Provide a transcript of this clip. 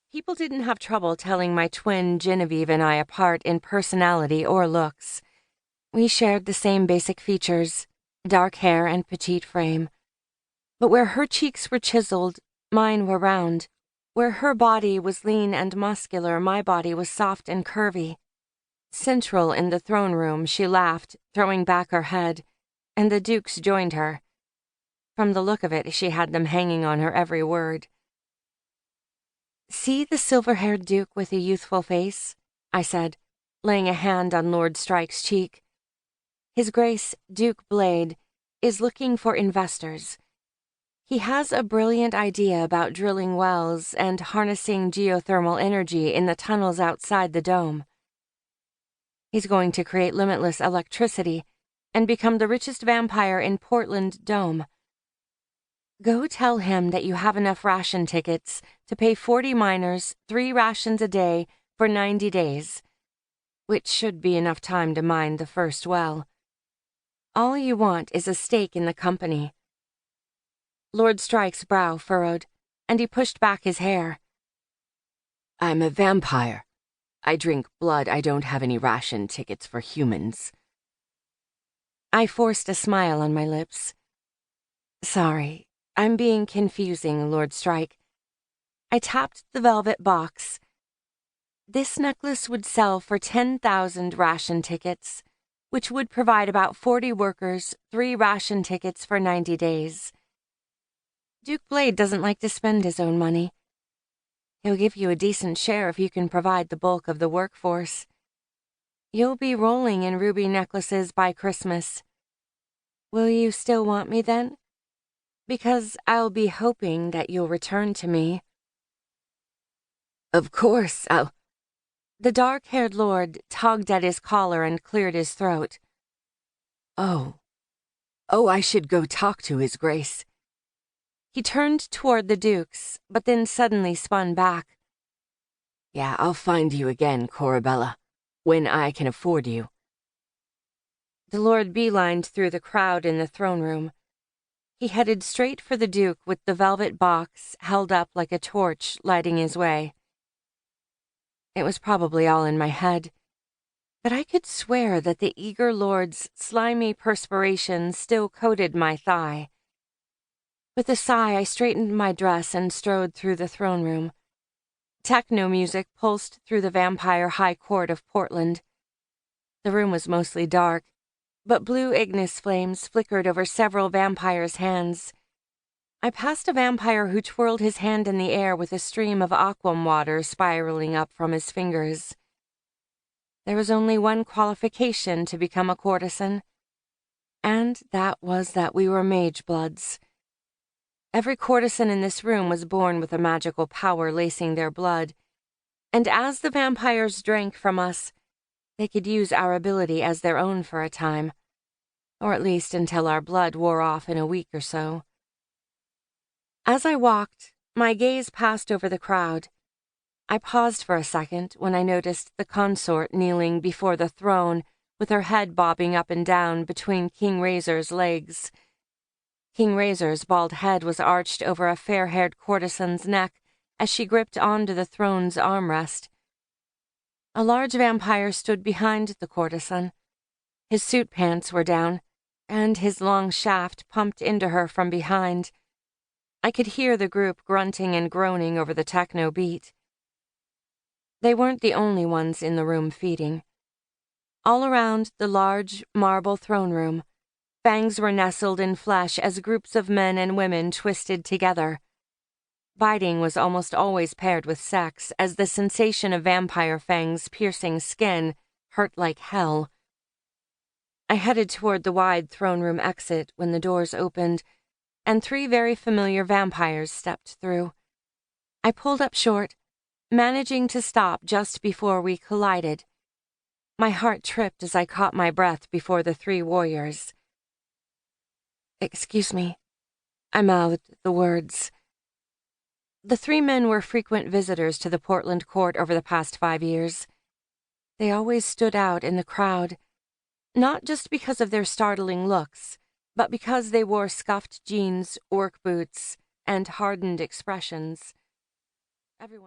People didn't have trouble telling my twin Genevieve and I apart in personality or looks. We shared the same basic features, dark hair and petite frame. But where her cheeks were chiseled, mine were round. Where her body was lean and muscular, my body was soft and curvy. Central in the throne room, she laughed, throwing back her head, and the dukes joined her. From the look of it, she had them hanging on her every word. "See the silver-haired duke with a youthful face?" I said, laying a hand on Lord Strike's cheek. "His Grace, Duke Blade, is looking for investors. He has a brilliant idea about drilling wells and harnessing geothermal energy in the tunnels outside the dome. He's going to create limitless electricity and become the richest vampire in Portland Dome. Go tell him that you have enough ration tickets to pay 40 miners 3 rations a day for 90 days, which should be enough time to mine the first well. All you want is a stake in the company." Lord Strike's brow furrowed, and he pushed back his hair. "I'm a vampire. I drink blood. I don't have any ration tickets for humans." I forced a smile on my lips. "Sorry, I'm being confusing, Lord Strike." I tapped the velvet box. "This necklace would sell for 10,000 ration tickets, which would provide about 40 workers 3 ration tickets for 90 days. Duke Blade doesn't like to spend his own money. He'll give you a decent share if you can provide the bulk of the workforce. You'll be rolling in ruby necklaces by Christmas. Will you still want me then? Because I'll be hoping that you'll return to me." "Of course, I'll—" The dark-haired lord tugged at his collar and cleared his throat. Oh, I should go talk to His Grace." He turned toward the dukes, but then suddenly spun back. "Yeah, I'll find you again, Corabella, when I can afford you." The lord beelined through the crowd in the throne room. He headed straight for the duke with the velvet box held up like a torch lighting his way. It was probably all in my head, but I could swear that the eager lord's slimy perspiration still coated my thigh. With a sigh, I straightened my dress and strode through the throne room. Techno music pulsed through the vampire high court of Portland. The room was mostly dark, but blue Ignis flames flickered over several vampires' hands. I passed a vampire who twirled his hand in the air with a stream of aquam water spiraling up from his fingers. There was only one qualification to become a courtesan, and that was that we were mage bloods. Every courtesan in this room was born with a magical power lacing their blood, and as the vampires drank from us, they could use our ability as their own for a time, or at least until our blood wore off in a week or so. As I walked, my gaze passed over the crowd. I paused for a second when I noticed the consort kneeling before the throne with her head bobbing up and down between King Razor's legs. King Razor's bald head was arched over a fair-haired courtesan's neck as she gripped onto the throne's armrest. A large vampire stood behind the courtesan. His suit pants were down, and his long shaft pumped into her from behind. I could hear the group grunting and groaning over the techno beat. They weren't the only ones in the room feeding. All around the large marble throne room, fangs were nestled in flesh as groups of men and women twisted together. Biting was almost always paired with sex, as the sensation of vampire fangs piercing skin hurt like hell. I headed toward the wide throne room exit when the doors opened, and 3 very familiar vampires stepped through. I pulled up short, managing to stop just before we collided. My heart tripped as I caught my breath before the 3 warriors. "Excuse me," I mouthed the words. The 3 men were frequent visitors to the Portland court over the past 5 years. They always stood out in the crowd, not just because of their startling looks, but because they wore scuffed jeans, work boots, and hardened expressions. Everyone